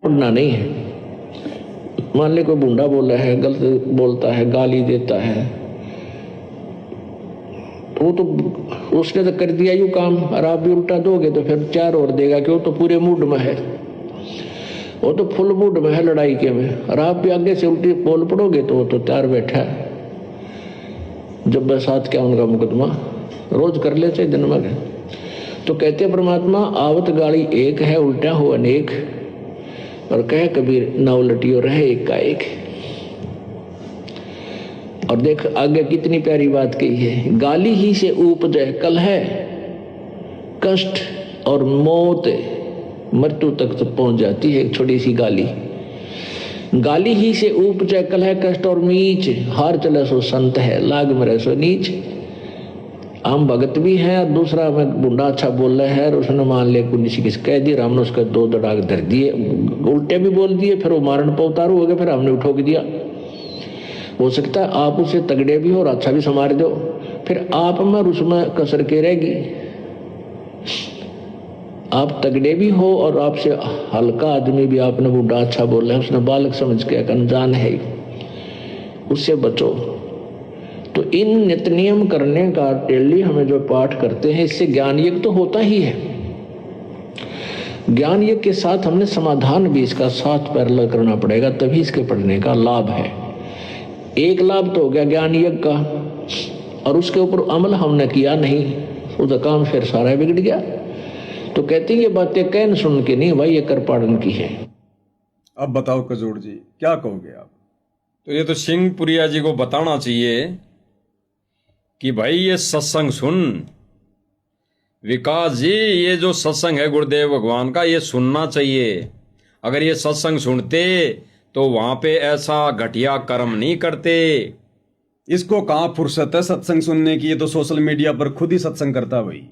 उड़ना नहीं है। मान ले कोई बूढ़ा बोला है, गलत बोलता है, गाली देता है, वो तो उसने तो कर दिया यू काम, और आप भी उल्टा दोगे तो फिर चार और देगा कि वो तो पूरे मूड में है, वो तो फुल मूड में है लड़ाई के में, और आप भी आगे से उल्टी बोल पड़ोगे तो वो तो तैयार बैठा है। जब बरसात क्या उनका मुकदमा रोज कर ले चाहे दिन में। तो कहते परमात्मा आवत गाड़ी एक है, उल्टा हो अनेक, और कह कबीर ना उलटियो रहे एक का एक। और देख आगे कितनी प्यारी बात कही है, गाली ही से उपजे कलह, कष्ट और मौत, मृत्यु तक तो पहुंच जाती है एक छोटी सी गाली। गाली ही से उपजे कलह, कष्ट और मीच, हार चले सो संत है, लाग मरे सो नीच। हम भगत भी हैं और दूसरा में बुंडा अच्छा बोल रहा है, और उसने मान लिया किसी किसी कह दिया, हमने उसका दो दड़ाक धर दिए, उल्टे भी बोल दिए, फिर वो मारण पर उतारू हो गए, फिर हमने उठोक दिया। हो सकता है आप उसे तगड़े भी हो और अच्छा भी संवार दो, फिर आप में उसमें कसर के रहेगी। आप तगड़े भी हो और आपसे हल्का आदमी भी आपने बूढ़ा अच्छा बोला है, उसने बालक समझ के अनजान है, उससे बचो। तो इन नित्य नियम करने का डेली हमें जो पाठ करते हैं, इससे ज्ञान यज्ञ तो होता ही है। ज्ञान यज्ञ के साथ हमने समाधान भी इसका साथ पैरेलल करना पड़ेगा, तभी इसके पढ़ने का लाभ है। एक लाभ तो हो गया ज्ञान यज्ञ का, और उसके ऊपर अमल हमने किया नहीं, उसका काम फिर सारा बिगड़ गया। तो कहते हैं ये बातें कहन सुन के नहीं भाई, ये कर पाड़न की है। अब बताओ कजोड़ जी, क्या कहोगे आप? तो ये तो सिंहपुरिया जी को बताना चाहिए कि भाई ये सत्संग सुन, विकास जी ये जो सत्संग है गुरुदेव भगवान का, ये सुनना चाहिए। अगर ये सत्संग सुनते तो वहां पे ऐसा घटिया कर्म नहीं करते। इसको कहाँ फुर्सत है सत्संग सुनने की? ये तो सोशल मीडिया पर खुद ही सत्संग करता भाई,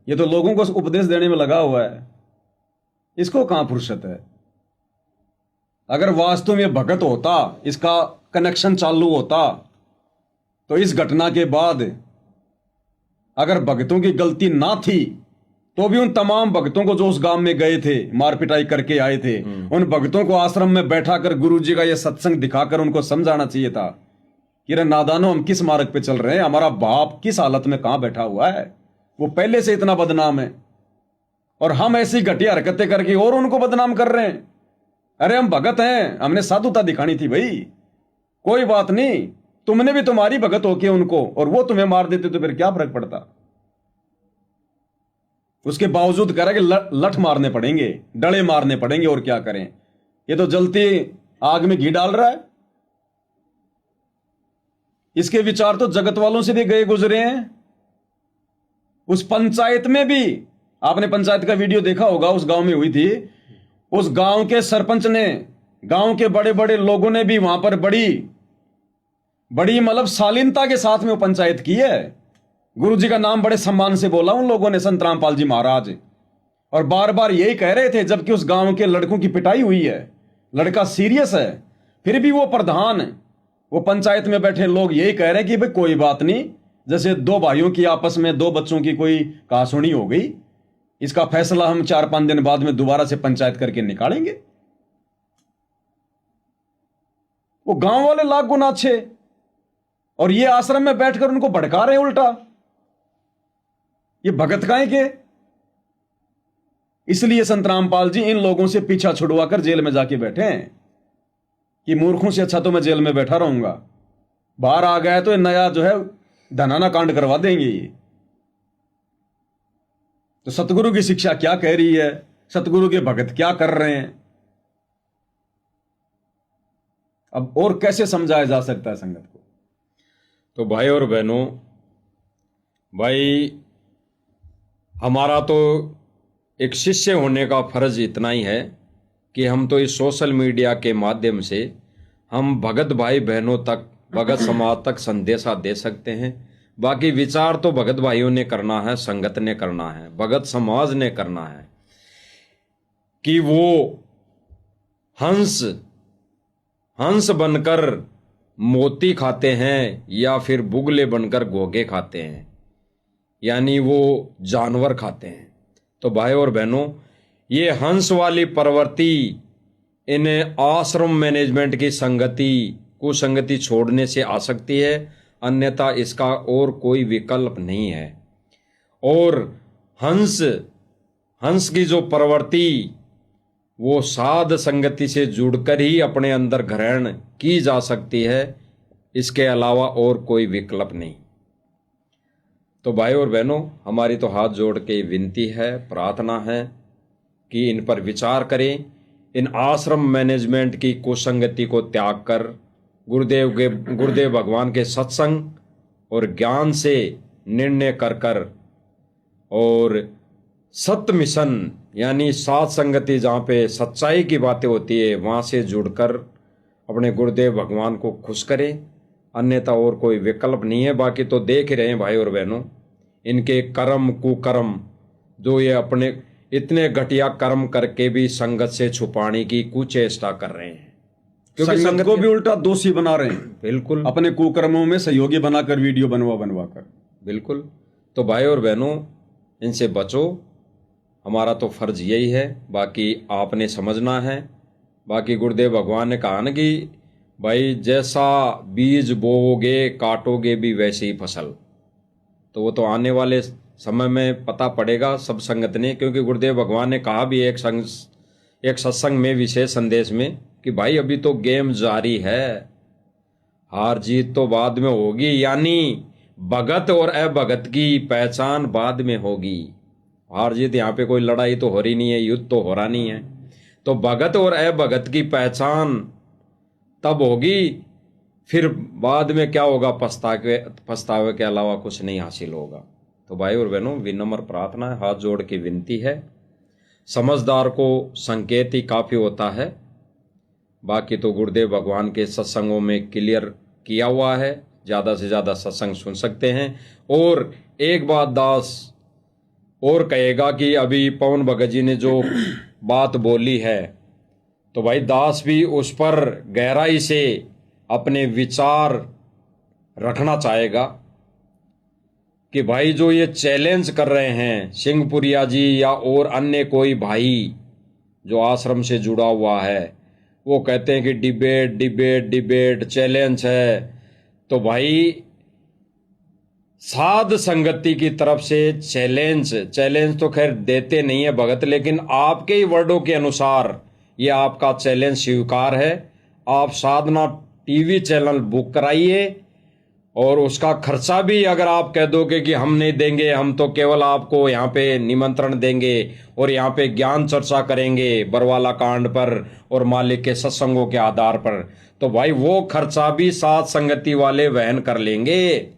ये तो लोगों को उपदेश देने में लगा हुआ है, इसको कहाँ फुर्सत है? अगर वास्तव में भगत होता, इसका कनेक्शन चालू होता, तो इस घटना के बाद अगर भक्तों की गलती ना थी तो भी उन तमाम भक्तों को जो उस गांव में गए थे, मार पिटाई करके आए थे, उन भक्तों को आश्रम में बैठाकर गुरुजी का यह सत्संग दिखाकर उनको समझाना चाहिए था कि रे नादानो, हम किस मार्ग पे चल रहे हैं, हमारा बाप किस हालत में कहां बैठा हुआ है, वो पहले से इतना बदनाम है और हम ऐसी घटिया हरकतें करके और उनको बदनाम कर रहे हैं। अरे हम भगत हैं, हमने साधुता दिखानी थी भाई। कोई बात नहीं, तुमने भी तुम्हारी भगत होके उनको, और वो तुम्हें मार देते तो फिर क्या फर्क पड़ता? उसके बावजूद कह रहा है कि लठ मारने पड़ेंगे, डले मारने पड़ेंगे, और क्या करें? ये तो जलती आग में घी डाल रहा है। इसके विचार तो जगत वालों से भी गए गुजरे हैं। उस पंचायत में भी, आपने पंचायत का वीडियो देखा होगा, उस गांव में हुई थी, उस गांव के सरपंच ने, गांव के बड़े बड़े लोगों ने भी वहां पर बड़ी मतलब शालीनता के साथ में वो पंचायत की है। गुरुजी का नाम बड़े सम्मान से बोला उन लोगों ने, संत रामपाल जी महाराज, और बार बार यही कह रहे थे, जबकि उस गांव के लड़कों की पिटाई हुई है, लड़का सीरियस है, फिर भी वो प्रधान, वो पंचायत में बैठे लोग यही कह रहे हैं कि भाई कोई बात नहीं, जैसे दो भाइयों की आपस में, दो बच्चों की कोई कहासुनी हो गई, इसका फैसला हम 4-5 दिन बाद में दोबारा से पंचायत करके निकालेंगे। वो गांव वाले लाख गुना अच्छे, और ये आश्रम में बैठकर उनको भड़का रहे हैं उल्टा। ये भगत काहे के? इसलिए संत रामपाल जी इन लोगों से पीछा छुड़वाकर जेल में जाके बैठे हैं कि मूर्खों से अच्छा तो मैं जेल में बैठा रहूंगा, बाहर आ गया तो नया जो है धनाना कांड करवा देंगे ये। तो सतगुरु की शिक्षा क्या कह रही है, सतगुरु के भगत क्या कर रहे हैं, अब और कैसे समझाया जा सकता है संगत को? तो भाई और बहनों, भाई हमारा तो एक शिष्य होने का फर्ज इतना ही है कि हम तो इस सोशल मीडिया के माध्यम से हम भगत भाई बहनों तक, भगत समाज तक संदेशा दे सकते हैं। बाकी विचार तो भगत भाइयों ने करना है, संगत ने करना है, भगत समाज ने करना है कि वो हंस बनकर मोती खाते हैं या फिर बुगले बनकर घोंघे खाते हैं, यानी वो जानवर खाते हैं। तो भाई और बहनों, ये हंस वाली प्रवृत्ति इन आश्रम मैनेजमेंट की कुसंगति छोड़ने से आ सकती है, अन्यथा इसका और कोई विकल्प नहीं है। और हंस की जो प्रवृत्ति वो साध संगति से जुड़कर ही अपने अंदर ग्रहण की जा सकती है, इसके अलावा और कोई विकल्प नहीं। तो भाई और बहनों, हमारी तो हाथ जोड़ के विनती है, प्रार्थना है कि इन पर विचार करें, इन आश्रम मैनेजमेंट की कुसंगति को त्याग कर गुरुदेव भगवान के सत्संग और ज्ञान से निर्णय कर और सत्य मिशन यानी सात संगति जहाँ पे सच्चाई की बातें होती है वहाँ से जुड़कर अपने गुरुदेव भगवान को खुश करें, अन्यथा और कोई विकल्प नहीं है। बाकी तो देख ही रहे हैं भाई और बहनों, इनके कर्म कुकर्म, जो ये अपने इतने घटिया कर्म करके भी संगत से छुपाने की कुचेष्टा कर रहे हैं, क्योंकि संगत को भी उल्टा दोषी बना रहे हैं। बिल्कुल, अपने कुकर्मों में सहयोगी बनाकर वीडियो बनवा कर। बिल्कुल। तो भाई और बहनों, इनसे बचो, हमारा तो फर्ज यही है, बाकी आपने समझना है। बाकी गुरुदेव भगवान ने कहा ना कि भाई जैसा बीज बोओगे काटोगे भी वैसे ही फसल। तो वो तो आने वाले समय में पता पड़ेगा सब संगत ने, क्योंकि गुरुदेव भगवान ने कहा भी एक सत्संग में विशेष संदेश में कि भाई अभी तो गेम जारी है, हार जीत तो बाद में होगी, यानी भगत और अभगत की पहचान बाद में होगी। हार जीत यहाँ पे कोई लड़ाई तो हो रही नहीं है, युद्ध तो हो रहा नहीं है। तो भगत और अभगत की पहचान तब होगी, फिर बाद में क्या होगा, पछतावे के अलावा कुछ नहीं हासिल होगा। तो भाई और बहनों, विनम्र प्रार्थना है, हाथ जोड़ के विनती है, समझदार को संकेत ही काफ़ी होता है। बाकी तो गुरुदेव भगवान के सत्संगों में क्लियर किया हुआ है, ज़्यादा से ज़्यादा सत्संग सुन सकते हैं। और एक बात दास और कहेगा कि अभी पवन भगत जी ने जो बात बोली है, तो भाई दास भी उस पर गहराई से अपने विचार रखना चाहेगा कि भाई जो ये चैलेंज कर रहे हैं सिंहपुरिया जी या और अन्य कोई भाई जो आश्रम से जुड़ा हुआ है, वो कहते हैं कि डिबेट चैलेंज है। तो भाई साध संगति की तरफ से चैलेंज तो खैर देते नहीं है भगत, लेकिन आपके ही वर्डों के अनुसार ये आपका चैलेंज स्वीकार है। आप साधना टीवी चैनल बुक कराइए और उसका खर्चा भी अगर आप कह दोगे कि हम नहीं देंगे, हम तो केवल आपको यहाँ पे निमंत्रण देंगे और यहाँ पे ज्ञान चर्चा करेंगे बरवाला कांड पर और मालिक के सत्संगों के आधार पर, तो भाई वो खर्चा भी साथ संगति वाले वहन कर लेंगे।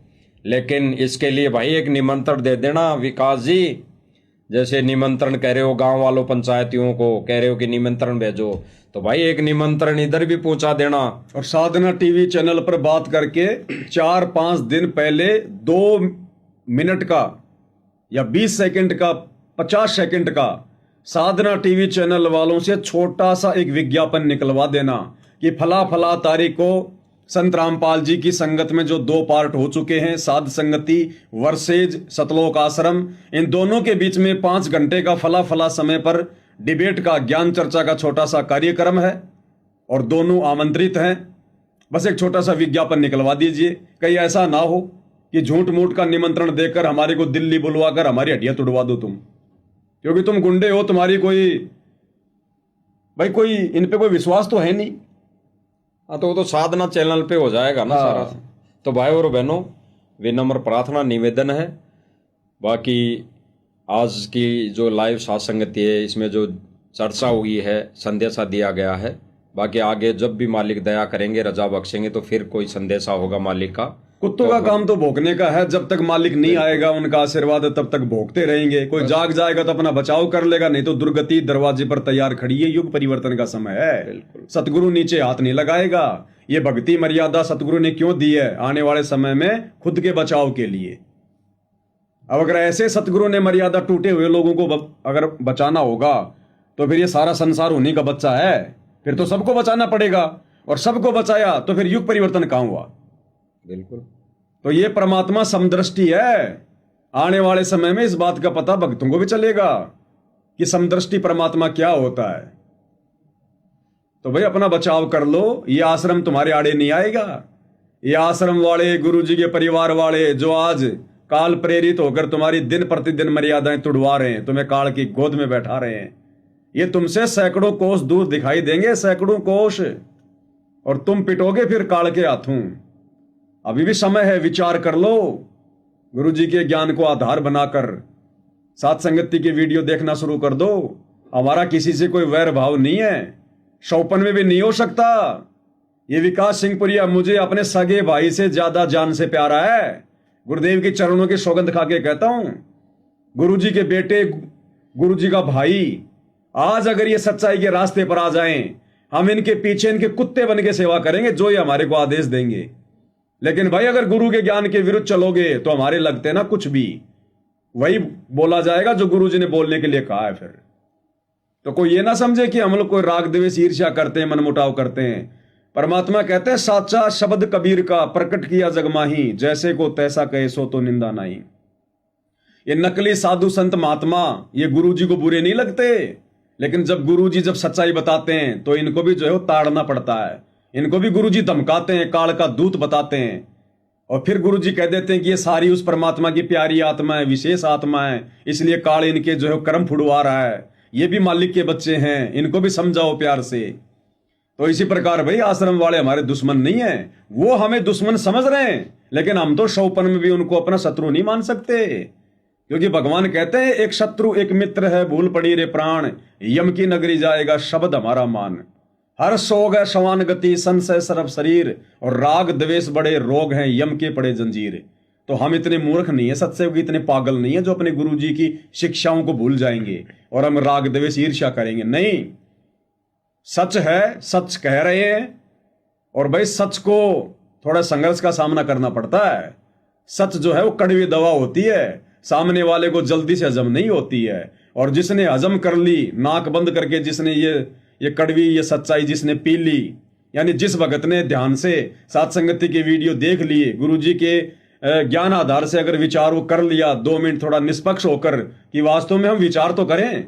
लेकिन इसके लिए भाई एक निमंत्रण दे देना विकास जी, जैसे निमंत्रण कह रहे हो गांव वालों पंचायतियों को, कह रहे हो कि निमंत्रण भेजो, तो भाई एक निमंत्रण इधर भी पहुंचा देना। और साधना टीवी चैनल पर बात करके 4-5 दिन पहले 2 मिनट का या 20 सेकंड का 50 सेकंड का साधना टीवी चैनल वालों से छोटा सा एक विज्ञापन निकलवा देना कि फला तारीख को संत रामपाल जी की संगत में जो 2 पार्ट हो चुके हैं, साध संगति वर्सेज सतलोक आश्रम, इन दोनों के बीच में 5 घंटे का फला समय पर डिबेट का ज्ञान चर्चा का छोटा सा कार्यक्रम है और दोनों आमंत्रित हैं। बस एक छोटा सा विज्ञापन निकलवा दीजिए, कहीं ऐसा ना हो कि झूठ मूठ का निमंत्रण देकर हमारे को दिल्ली बुलवाकर हमारी हड्डियां तुड़वा दो तुम, क्योंकि तुम गुंडे हो, तुम्हारी कोई इन पे कोई विश्वास तो है नहीं। हाँ, तो वो तो साधना चैनल पे हो जाएगा ना सारा। तो भाई और बहनों, विनम्र प्रार्थना निवेदन है, बाकी आज की जो लाइव सत्संगति है इसमें जो चर्चा हुई है, संदेशा दिया गया है, बाकी आगे जब भी मालिक दया करेंगे, रजा बख्शेंगे तो फिर कोई संदेशा होगा मालिक का। कुत्तों का काम तो भौंकने का है, जब तक मालिक नहीं आएगा उनका आशीर्वाद तब तक भौंकते रहेंगे। कोई जाग जाएगा तो अपना बचाव कर लेगा, नहीं तो दुर्गति दरवाजे पर तैयार खड़ी है। युग परिवर्तन का समय है, सतगुरु नीचे हाथ नहीं लगाएगा। ये भक्ति मर्यादा सतगुरु ने क्यों दी है? आने वाले समय में खुद के बचाव के लिए। अब अगर ऐसे सतगुरु ने मर्यादा टूटे हुए लोगों को अगर बचाना होगा तो फिर ये सारा संसार उन्हीं का बच्चा है, फिर तो सबको बचाना पड़ेगा। और सबको बचाया तो फिर युग परिवर्तन कहां हुआ? बिल्कुल। तो ये परमात्मा समदृष्टि है। आने वाले समय में इस बात का पता भक्तों को भी चलेगा कि समदृष्टि परमात्मा क्या होता है। तो भाई अपना बचाव कर लो, ये आश्रम तुम्हारे आड़े नहीं आएगा। ये आश्रम वाले, गुरु जी के परिवार वाले जो आज काल प्रेरित होकर तुम्हारी दिन प्रतिदिन मर्यादाएं तुड़वा रहे हैं, तुम्हें काल की गोद में बैठा रहे हैं, ये तुमसे सैकड़ों कोस दूर दिखाई देंगे, सैकड़ों कोस, और तुम पिटोगे फिर काल के हाथों। अभी भी समय है, विचार कर लो। गुरु जी के ज्ञान को आधार बनाकर साथ संगति की वीडियो देखना शुरू कर दो। हमारा किसी से कोई वैर भाव नहीं है, शौपन में भी नहीं हो सकता। ये विकास सिंहपुरिया मुझे अपने सगे भाई से ज्यादा जान से प्यारा है। गुरुदेव के चरणों की सौगंध खा के कहता हूं, गुरु जी के बेटे, गुरु जी का भाई, आज अगर ये सच्चाई के रास्ते पर आ जाएं, हम इनके पीछे इनके कुत्ते बन के सेवा करेंगे जो ये हमारे को आदेश देंगे। लेकिन भाई अगर गुरु के ज्ञान के विरुद्ध चलोगे तो हमारे लगते ना कुछ भी वही बोला जाएगा जो गुरु जी ने बोलने के लिए कहा है। फिर तो कोई ये ना समझे कि हम लोग कोई राग द्वेष ईर्ष्या करते हैं, मनमुटाव करते हैं। परमात्मा कहते हैं, साचा शब्द कबीर का प्रकट किया जगमाही, जैसे को तैसा कहे सो तो निंदा नहीं। ये नकली साधु संत महात्मा ये गुरु जी को बुरे नहीं लगते, लेकिन जब गुरु जी जब सच्चाई बताते हैं तो इनको भी जो है वो ताड़ना पड़ता है। इनको भी गुरु जी धमकाते हैं, काल का दूत बताते हैं, और फिर गुरु जी कह देते हैं कि ये सारी उस परमात्मा की प्यारी आत्मा है, विशेष आत्मा है, इसलिए काल इनके जो है कर्म फुड़वा रहा है। ये भी मालिक के बच्चे हैं, इनको भी समझाओ प्यार से। तो इसी प्रकार भाई आश्रम वाले हमारे दुश्मन नहीं है, वो हमें दुश्मन समझ रहे हैं, लेकिन हम तो शौपन में भी उनको अपना शत्रु नहीं मान सकते, क्योंकि भगवान कहते हैं एक शत्रु एक मित्र है, भूल पड़ी रे प्राण, यम की नगरी जाएगा शब्द हमारा मान। हर सोग है शवान गति, संशय सरब शरीर, और राग द्वेष बड़े रोग हैं, यम के पड़े जंजीर। तो हम इतने मूर्ख नहीं है, सत्संग इतने पागल नहीं है जो अपने गुरु जी की शिक्षाओं को भूल जाएंगे और हम राग द्वेष ईर्ष्या करेंगे। नहीं, सच है, सच कह रहे हैं, और भाई सच को थोड़ा संघर्ष का सामना करना पड़ता है। सच जो है वो कड़वी दवा होती है, सामने वाले को जल्दी से हजम नहीं होती है। और जिसने हजम कर ली, नाक बंद करके जिसने ये कड़वी ये सच्चाई जिसने पी ली, यानी जिस भगत ने ध्यान से साथ संगति के वीडियो देख लिए, गुरु जी के ज्ञान आधार से अगर विचार वो कर लिया 2 मिनट थोड़ा निष्पक्ष होकर कि वास्तव में हम विचार तो करें।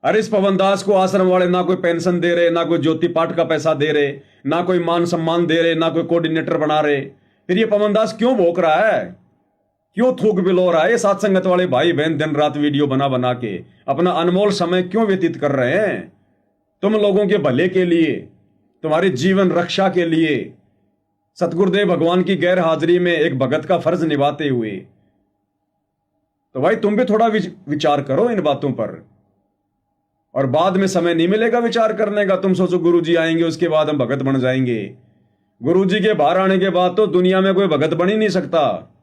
अरे इस पवन दास को आश्रम वाले ना कोई पेंशन दे रहे, ना कोई ज्योति पाठ का पैसा दे रहे, ना कोई मान सम्मान दे रहे, ना कोई कोऑर्डिनेटर बना रहे, फिर ये पवन दास क्यों भोंक रहा है, क्यों थूक बिलो रहा है? ये साथ संगत वाले भाई बहन दिन रात वीडियो बना बना के अपना अनमोल समय क्यों व्यतीत कर रहे हैं? तुम लोगों के भले के लिए, तुम्हारी जीवन रक्षा के लिए, सतगुरुदेव भगवान की गैर हाजिरी में एक भगत का फर्ज निभाते हुए। तो भाई तुम भी थोड़ा विचार करो इन बातों पर, और बाद में समय नहीं मिलेगा विचार करने का। तुम सोचो गुरु जी आएंगे उसके बाद हम भगत बन जाएंगे। गुरु जी के बाहर आने के बाद तो दुनिया में कोई भगत बन ही नहीं सकता।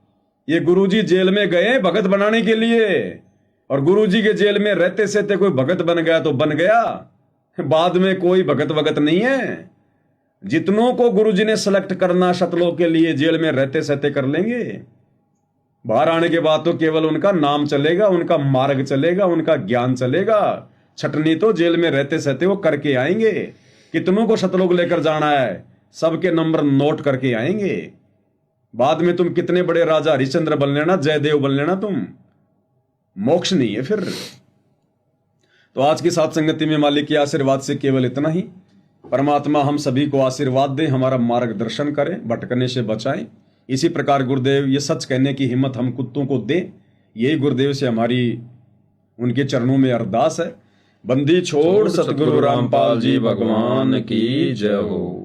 ये गुरु जी जेल में गए भगत बनाने के लिए, और गुरु जी के जेल में रहते सहते कोई भगत बन गया तो बन गया, बाद में कोई भगत नहीं है। जितनों को गुरु जी ने सेलेक्ट करना शतलों के लिए जेल में रहते सहते कर लेंगे, बाहर आने के बाद तो केवल उनका नाम चलेगा, उनका मार्ग चलेगा, उनका ज्ञान चलेगा। छटनी तो जेल में रहते सहते वो करके आएंगे। कितनों को शतलोक लेकर जाना है, सबके नंबर नोट करके आएंगे। बाद में तुम कितने बड़े राजा हरिश्चंद्र बन लेना, जयदेव बन लेना, तुम मोक्ष नहीं है फिर। तो आज की साथ संगति में मालिक के आशीर्वाद से केवल इतना ही। परमात्मा हम सभी को आशीर्वाद दें, हमारा मार्गदर्शन करें, भटकने से बचाएं। इसी प्रकार गुरुदेव ये सच कहने की हिम्मत हम कुत्तों को दें, यही गुरुदेव से हमारी उनके चरणों में अरदास है। बंदी छोड़ सतगुरु रामपाल जी भगवान की जय हो।